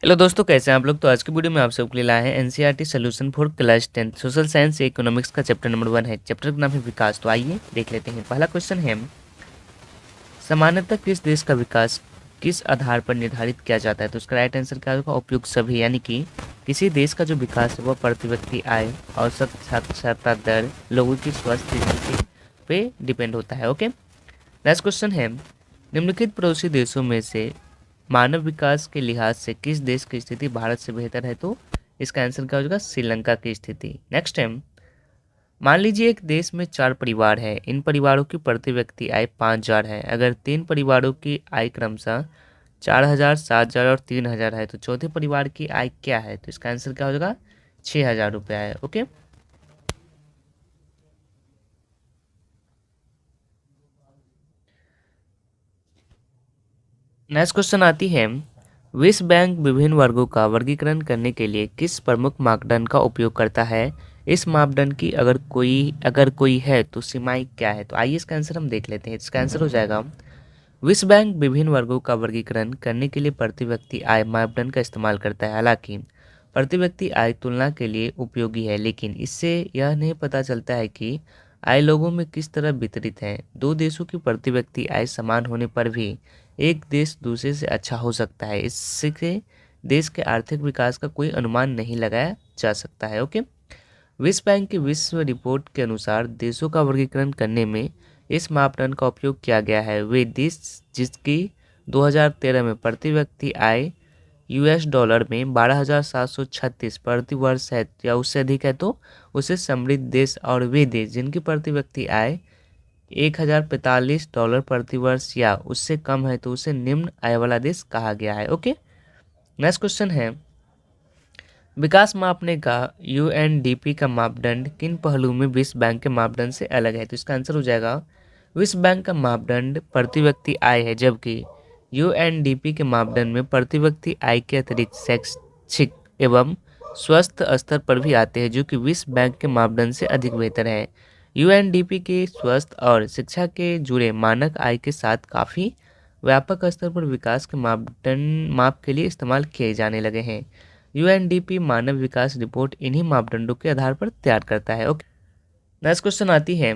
Hello दोस्तों, कैसे हैं आप लोग। तो आज की वीडियो में आप सबके लिए लाए हैं NCERT solution for class 10 social science economics का चैप्टर नंबर 1 है। चैप्टर का नाम है विकास। तो आइए देख लेते हैं। पहला क्वेश्चन है, सामान्यतः किस देश का विकास किस आधार पर निर्धारित किया जाता है। तो उसका राइट आंसर क्या होगा, उपयुक्त सभी। यानी कि किसी देश का जो विकास है वह प्रति व्यक्ति आय, औसत साक्षरता दर, लोगों की स्वास्थ्य स्थिति पे डिपेंड होता है। ओके, नेक्स्ट क्वेश्चन है, निम्नलिखित पड़ोसी देशों में से मानव विकास के लिहाज से किस देश की स्थिति भारत से बेहतर है। तो इसका आंसर क्या होगा, श्रीलंका की स्थिति। नेक्स्ट है, मान लीजिए एक देश में 4 परिवार है। इन परिवारों की प्रति व्यक्ति आय 5,000 है। अगर 3 परिवारों की आय क्रमशः 4,000, 7,000 और 3,000 है तो चौथे परिवार की आय क्या है। तो इसका आंसर क्या हो जाएगा, 6,000 रुपया है। ओके, नेक्स्ट क्वेश्चन आती है, विश्व बैंक विभिन्न वर्गों का वर्गीकरण करने के लिए किस प्रमुख मापदंड का उपयोग करता है। इस मापदंड की अगर कोई है तो सीमाएं क्या है। तो आइए इसका आंसर हम देख लेते हैं। इसका आंसर हो जाएगा, विश्व बैंक विभिन्न वर्गों का वर्गीकरण करने के लिए प्रति व्यक्ति आय मापदंड का इस्तेमाल करता है। हालांकि प्रति व्यक्ति आय तुलना के लिए उपयोगी है, लेकिन इससे यह नहीं पता चलता है कि आय लोगों में किस तरह वितरित है। दो देशों की प्रति व्यक्ति आय समान होने पर भी एक देश दूसरे से अच्छा हो सकता है। इससे देश के आर्थिक विकास का कोई अनुमान नहीं लगाया जा सकता है। ओके, विश्व बैंक की विश्व रिपोर्ट के अनुसार देशों का वर्गीकरण करने में इस मापदंड का उपयोग किया गया है। वे देश जिसकी 2013 में प्रति व्यक्ति आय यूएस डॉलर में 12,736 प्रति वर्ष है या उससे अधिक है तो उसे समृद्ध देश, और वे देश जिनकी प्रति व्यक्ति आय $1,045 प्रति वर्ष या उससे कम है तो उसे निम्न आय वाला देश कहा गया है। ओके, नेक्स्ट क्वेश्चन है, विकास मापने का यूएनडीपी का मापदंड किन पहलुओं में विश्व बैंक के मापदंड से अलग है। तो इसका आंसर हो जाएगा, विश्व बैंक का मापदंड प्रति व्यक्ति आय है, जबकि यूएनडीपी के मापदंड में प्रति व्यक्ति आय के अतिरिक्त शैक्षिक एवं स्वस्थ स्तर पर भी आते हैं, जो कि विश्व बैंक के मापदंड से अधिक बेहतर है। यूएनडीपी के स्वास्थ्य और शिक्षा के जुड़े मानक आय के साथ काफ़ी व्यापक स्तर पर विकास के मापदंड माप के लिए इस्तेमाल किए जाने लगे हैं। यूएनडीपी मानव विकास रिपोर्ट इन्हीं मापदंडों के आधार पर तैयार करता है। ओके, नेक्स्ट क्वेश्चन आती है,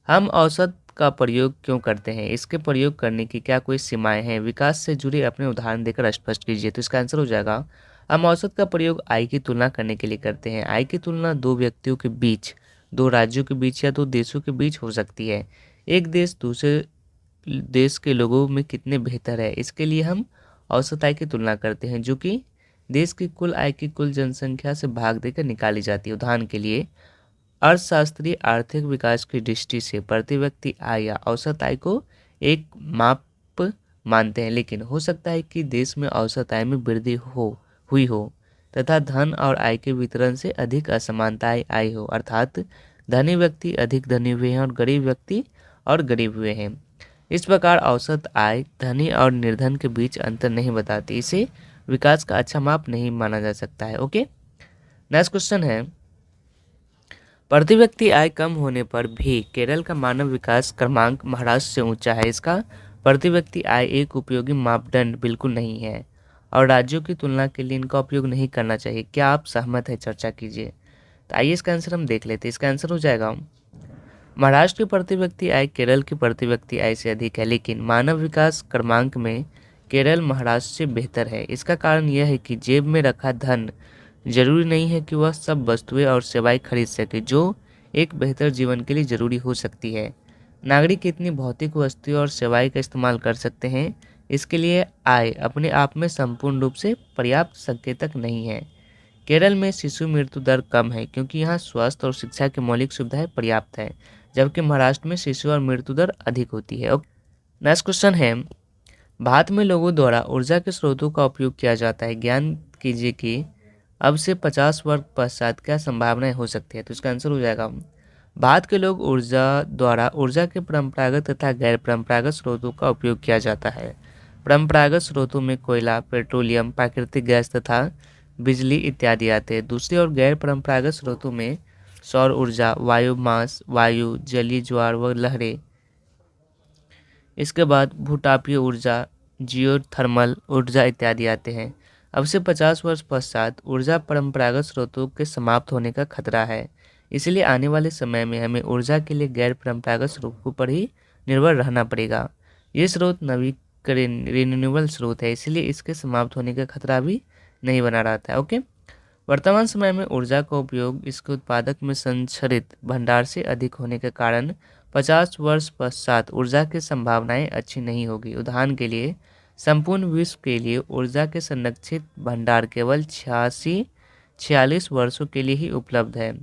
हम औसत का प्रयोग क्यों करते हैं। इसके प्रयोग करने की क्या कोई सीमाएं हैं। विकास से जुड़े अपने उदाहरण देकर स्पष्ट कीजिए। तो इसका आंसर हो जाएगा, हम औसत का प्रयोग आय की तुलना करने के लिए करते हैं। आय की तुलना दो व्यक्तियों के बीच, दो राज्यों के बीच या दो देशों के बीच हो सकती है। एक देश दूसरे देश के लोगों में कितने बेहतर है, इसके लिए हम औसत आय की तुलना करते हैं, जो कि देश की कुल आय की कुल जनसंख्या से भाग देकर निकाली जाती है। उदाहरण के लिए अर्थशास्त्री आर्थिक विकास की दृष्टि से प्रति व्यक्ति आय या औसत आय को एक माप मानते हैं, लेकिन हो सकता है कि देश में औसत आय में वृद्धि हुई हो तथा धन और आय के वितरण से अधिक असमानताएं आई हो, अर्थात धनी व्यक्ति अधिक धनी हुए हैं और गरीब व्यक्ति और गरीब हुए हैं। इस प्रकार औसत आय धनी और निर्धन के बीच अंतर नहीं बताती, इसे विकास का अच्छा माप नहीं माना जा सकता है। ओके, नेक्स्ट क्वेश्चन है, प्रति व्यक्ति आय कम होने पर भी केरल का मानव विकास क्रमांक महाराष्ट्र से ऊंचा है। इसका प्रति व्यक्ति आय एक उपयोगी मापदंड बिल्कुल नहीं है और राज्यों की तुलना के लिए इनका उपयोग नहीं करना चाहिए। क्या आप सहमत हैं, चर्चा कीजिए। तो आइए इसका आंसर हम देख लेते हैं। इसका आंसर हो जाएगा, महाराष्ट्र की प्रति व्यक्ति आय केरल की प्रति व्यक्ति आय से अधिक है, लेकिन मानव विकास क्रमांक में केरल महाराष्ट्र से बेहतर है। इसका कारण यह है कि जेब में रखा धन जरूरी नहीं है कि वह सब वस्तुएं और सेवाएं खरीद सके जो एक बेहतर जीवन के लिए जरूरी हो सकती है। नागरिक कितनी भौतिक वस्तुएं और सेवाएं का इस्तेमाल कर सकते हैं, इसके लिए आय अपने आप में संपूर्ण रूप से पर्याप्त संकेतक नहीं है। केरल में शिशु मृत्यु दर कम है क्योंकि यहाँ स्वास्थ्य और शिक्षा की मौलिक सुविधाएं पर्याप्त है, जबकि महाराष्ट्र में शिशु और मृत्यु दर अधिक होती है। नेक्स्ट क्वेश्चन है, भारत में लोगों द्वारा ऊर्जा के स्रोतों का उपयोग किया जाता है। ज्ञान कीजिए कि अब से 50 वर्ष पश्चात क्या संभावनाएं हो सकती है। तो इसका आंसर हो जाएगा, भारत के लोग ऊर्जा के परंपरागत तथा गैर परंपरागत स्रोतों का उपयोग किया जाता है। परंपरागत स्रोतों में कोयला, पेट्रोलियम, प्राकृतिक गैस तथा बिजली इत्यादि आते हैं। दूसरी ओर गैर परंपरागत स्रोतों में सौर ऊर्जा, बायोमास, वायु, जलीय ज्वार व लहरें, इसके बाद भूतापीय ऊर्जा, जियोथर्मल ऊर्जा इत्यादि आते हैं। अब से 50 वर्ष पश्चात ऊर्जा परंपरागत स्रोतों के समाप्त होने का खतरा है। इसलिए आने वाले समय में हमें ऊर्जा के लिए गैर परंपरागत स्रोतों पर ही निर्भर रहना पड़ेगा। ये स्रोत रिन्यूएबल स्रोत है, इसलिए इसके समाप्त होने का खतरा भी नहीं बना रहता है। ओके, वर्तमान समय में ऊर्जा का उपयोग इसके उत्पादक में संचरित भंडार से अधिक होने के कारण 50 वर्ष पश्चात ऊर्जा की संभावनाएं अच्छी नहीं होगी। उदाहरण के लिए, संपूर्ण विश्व के लिए ऊर्जा के संरक्षित भंडार केवल 46 वर्षों के लिए ही उपलब्ध है।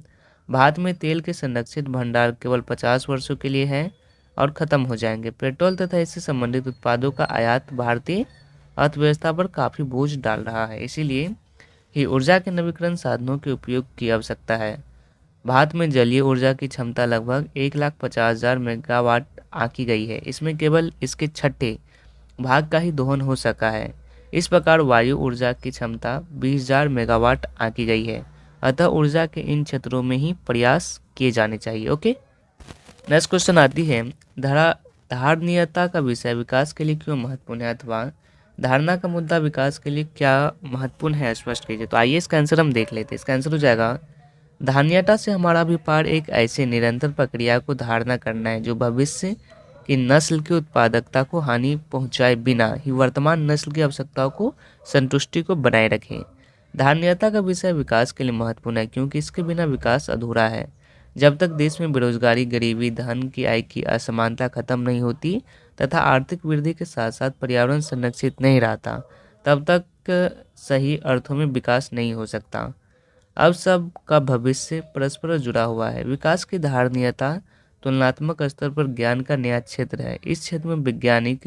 भारत में तेल के संरक्षित भंडार केवल 50 वर्षों के लिए है और ख़त्म हो जाएंगे। पेट्रोल तथा इससे संबंधित उत्पादों का आयात भारतीय अर्थव्यवस्था पर काफ़ी बोझ डाल रहा है, इसीलिए ही ऊर्जा के नवीकरण साधनों के उपयोग की आवश्यकता है। भारत में जलीय ऊर्जा की क्षमता लगभग 1,50,000 मेगावाट आंकी गई है। इसमें केवल इसके छठे भाग का ही दोहन हो सका है। इस प्रकार वायु ऊर्जा की क्षमता 20,000 मेगावाट आंकी गई है। अतः ऊर्जा के इन क्षेत्रों में ही प्रयास किए जाने चाहिए। ओके, नेक्स्ट क्वेश्चन आती है, धारणीयता का विषय विकास के लिए क्यों महत्वपूर्ण है, अथवा धारणा का मुद्दा विकास के लिए क्या महत्वपूर्ण है, स्पष्ट कीजिए। तो आइए इसका आंसर हम देख लेते हैं। इसका आंसर हो जाएगा, धारणीयता से हमारा अभिप्राय एक ऐसे निरंतर प्रक्रिया को धारणा करना है जो भविष्य की नस्ल की उत्पादकता को हानि पहुंचाए बिना ही वर्तमान नस्ल की आवश्यकताओं को संतुष्टि को बनाए रखे। धारणीयता का विषय विकास के लिए महत्वपूर्ण है क्योंकि इसके बिना विकास अधूरा है। जब तक देश में बेरोजगारी, गरीबी, धन की आय की असमानता खत्म नहीं होती तथा आर्थिक वृद्धि के साथ साथ पर्यावरण संरक्षित नहीं रहता, तब तक सही अर्थों में विकास नहीं हो सकता। अब सब का भविष्य परस्पर जुड़ा हुआ है। विकास की धारणीयता तुलनात्मक स्तर पर ज्ञान का नया क्षेत्र है। इस क्षेत्र में वैज्ञानिक,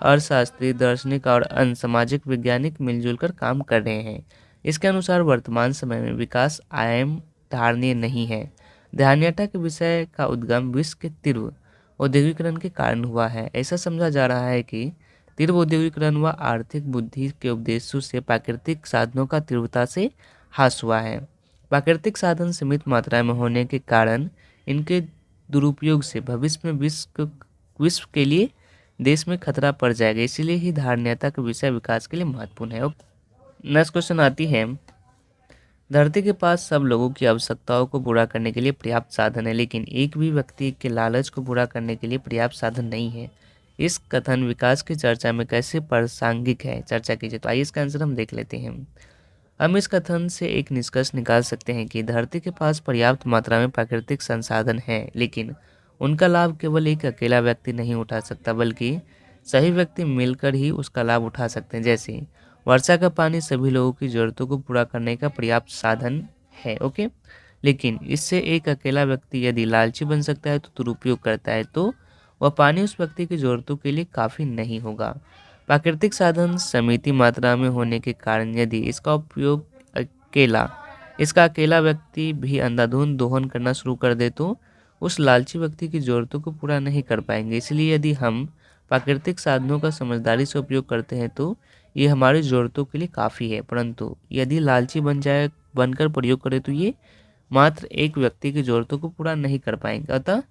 अर्थशास्त्री, दार्शनिक और अन्य सामाजिक वैज्ञानिक मिलजुल कर काम कर रहे हैं। इसके अनुसार वर्तमान समय में विकास आयाम धारणीय नहीं है। धारणीयता के विषय का उद्गम विश्व के तीव्र औद्योगिकरण के कारण हुआ है। ऐसा समझा जा रहा है कि तीव्र औद्योगिकरण व आर्थिक बुद्धि के उपदेशों से प्राकृतिक साधनों का तीव्रता से ह्रास हुआ है। प्राकृतिक साधन सीमित मात्रा में होने के कारण इनके दुरुपयोग से भविष्य में विश्व के लिए देश में खतरा पड़ जाएगा। इसीलिए ही धारणीयता का विषय विकास के लिए महत्वपूर्ण है। नेक्स्ट क्वेश्चन आती है, धरती के पास सब लोगों की आवश्यकताओं को पूरा करने के लिए पर्याप्त साधन है, लेकिन एक भी व्यक्ति के लालच को पूरा करने के लिए पर्याप्त साधन नहीं है। इस कथन विकास की चर्चा में कैसे प्रासंगिक है, चर्चा कीजिए। तो आइए इसका आंसर हम देख लेते हैं। हम इस कथन से एक निष्कर्ष निकाल सकते हैं कि धरती के पास पर्याप्त मात्रा में प्राकृतिक संसाधन हैं, लेकिन उनका लाभ केवल एक अकेला व्यक्ति नहीं उठा सकता, बल्कि सही व्यक्ति मिलकर ही उसका लाभ उठा सकते हैं। जैसे वर्षा का पानी सभी लोगों की जरूरतों को पूरा करने का पर्याप्त साधन है। ओके, लेकिन इससे एक अकेला व्यक्ति यदि लालची बन सकता है तो दुरुपयोग करता है तो वह पानी उस व्यक्ति की जरूरतों के लिए काफ़ी नहीं होगा। प्राकृतिक साधन सीमित मात्रा में होने के कारण यदि इसका अकेला व्यक्ति भी अंधाधुंध दोहन करना शुरू कर दे तो उस लालची व्यक्ति की जरूरतों को पूरा नहीं कर पाएंगे। इसलिए यदि हम प्राकृतिक साधनों का समझदारी से उपयोग करते हैं तो ये हमारी ज़रूरतों के लिए काफ़ी है, परंतु यदि लालची बनकर प्रयोग करें तो ये मात्र एक व्यक्ति की ज़रूरतों को पूरा नहीं कर पाएंगे। अतः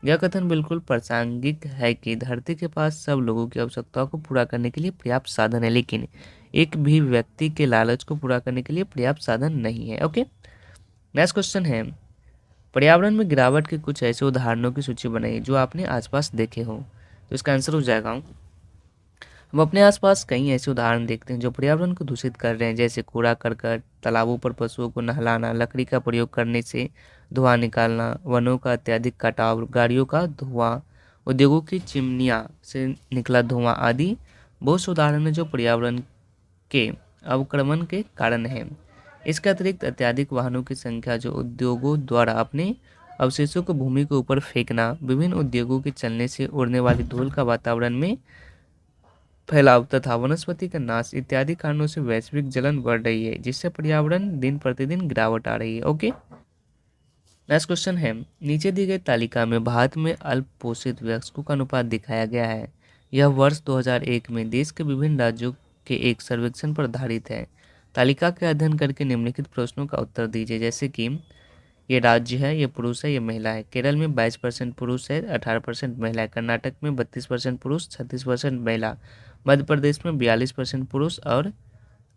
यह कथन बिल्कुल प्रासंगिक है कि धरती के पास सब लोगों की आवश्यकताओं को पूरा करने के लिए पर्याप्त साधन है, लेकिन एक भी व्यक्ति के लालच को पूरा करने के लिए पर्याप्त साधन नहीं है। ओके, नेक्स्ट क्वेश्चन है, पर्यावरण में गिरावट के कुछ ऐसे उदाहरणों की सूची बनाइए जो आपने आसपास देखे हो। तो इसका आंसर हो जाएगा, हम अपने आसपास कई ऐसे उदाहरण देखते हैं जो पर्यावरण को दूषित कर रहे हैं, जैसे कूड़ा करकट, तालाबों पर पशुओं को नहलाना, लकड़ी का प्रयोग करने से धुआं निकालना, वनों का अत्यधिक कटाव, गाड़ियों का धुआं, उद्योगों की चिमनियाँ से निकला धुआं आदि बहुत से उदाहरण हैं जो पर्यावरण के अवक्रमण के कारण हैं। इसके अतिरिक्त अत्यधिक वाहनों की संख्या जो उद्योगों द्वारा अपने अवशेषों को भूमि के ऊपर फेंकना, विभिन्न उद्योगों के चलने से उड़ने वाली धूल का वातावरण में फैलाव तथा वनस्पति का नाश इत्यादि कारणों से वैश्विक जलन बढ़ रही है, जिससे पर्यावरण दिन प्रतिदिन गिरावट आ रही है। ओके, नेक्स्ट क्वेश्चन है, नीचे दी गई तालिका में भारत में अल्प पोषित वयस्कों का अनुपात दिखाया गया है। यह वर्ष 2001 में देश के विभिन्न राज्यों के एक सर्वेक्षण पर आधारित है। तालिका के अध्ययन करके निम्नलिखित प्रश्नों का उत्तर दीजिए, जैसे कि ये राज्य है, ये पुरुष है, ये महिला है। केरल में 22% पुरुष है, 18% महिला है। कर्नाटक में 32% पुरुष, 36% महिला। मध्य प्रदेश में 42% पुरुष और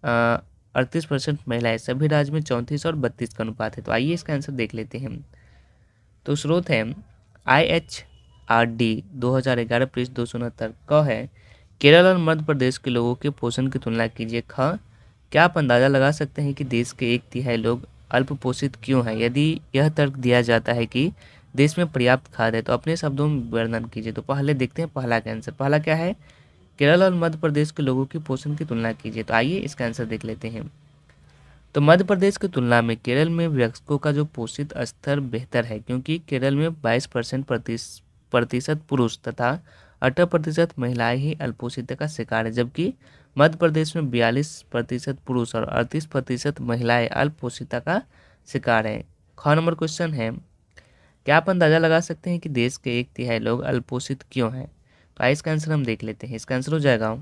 38% महिलाएं, सभी राज्य में 34 और 32 का अनुपात है। तो आइए इसका आंसर देख लेते हैं। तो स्रोत है IHRD 2011 पृष्ठ 269 क है केरल और मध्य प्रदेश के लोगों के पोषण की तुलना कीजिए। ख क्या आप अंदाजा लगा सकते हैं कि देश के 1/3 लोग अल्प पोषित क्यों हैं? यदि यह तर्क दिया जाता है कि देश में पर्याप्त खाद्य है तो अपने शब्दों में वर्णन कीजिए। तो पहले देखते हैं पहला का आंसर। पहला क्या है? केरल और मध्य प्रदेश के लोगों की पोषण की तुलना कीजिए। तो आइए इसका आंसर देख लेते हैं। तो मध्य प्रदेश की तुलना में केरल में वयस्कों का जो पोषित स्तर बेहतर है, क्योंकि केरल में 22% प्रतिशत पुरुष तथा 18% महिलाएं ही अल्पोषितता का शिकार है, जबकि मध्य प्रदेश में 42% पुरुष और 38% महिलाएं अल्पोषितता का शिकार है। ख नंबर क्वेश्चन है, क्या आप अंदाजा लगा सकते हैं कि देश के 1/3 लोग अल्पोषित क्यों हैं? तो आइए इसका आंसर हम देख लेते हैं। इसका आंसर हो जाएगा,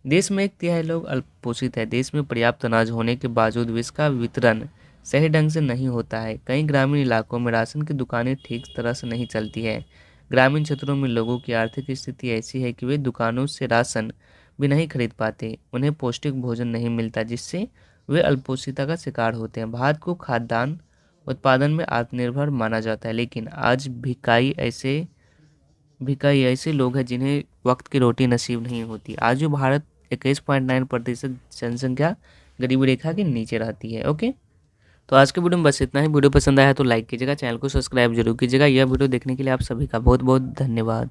देश में 1/3 लोग अल्पपोषित है। देश में पर्याप्त अनाज होने के बावजूद भी इसका वितरण सही ढंग से नहीं होता है। कई ग्रामीण इलाकों में राशन की दुकानें ठीक तरह से नहीं चलती है। ग्रामीण क्षेत्रों में लोगों की आर्थिक स्थिति ऐसी है कि वे दुकानों से राशन भी नहीं खरीद पाते। उन्हें पौष्टिक भोजन नहीं मिलता, जिससे वे अल्पोषितता का शिकार होते हैं। भारत को खाद्यान्न उत्पादन में आत्मनिर्भर माना जाता है, लेकिन आज भी कई ऐसे लोग हैं जिन्हें वक्त की रोटी नसीब नहीं होती। आज जो भारत 21.9% जनसंख्या गरीबी रेखा के नीचे रहती है। ओके, तो आज के वीडियो में बस इतना ही। वीडियो पसंद आया तो लाइक कीजिएगा, चैनल को सब्सक्राइब जरूर कीजिएगा। यह वीडियो देखने के लिए आप सभी का बहुत बहुत धन्यवाद।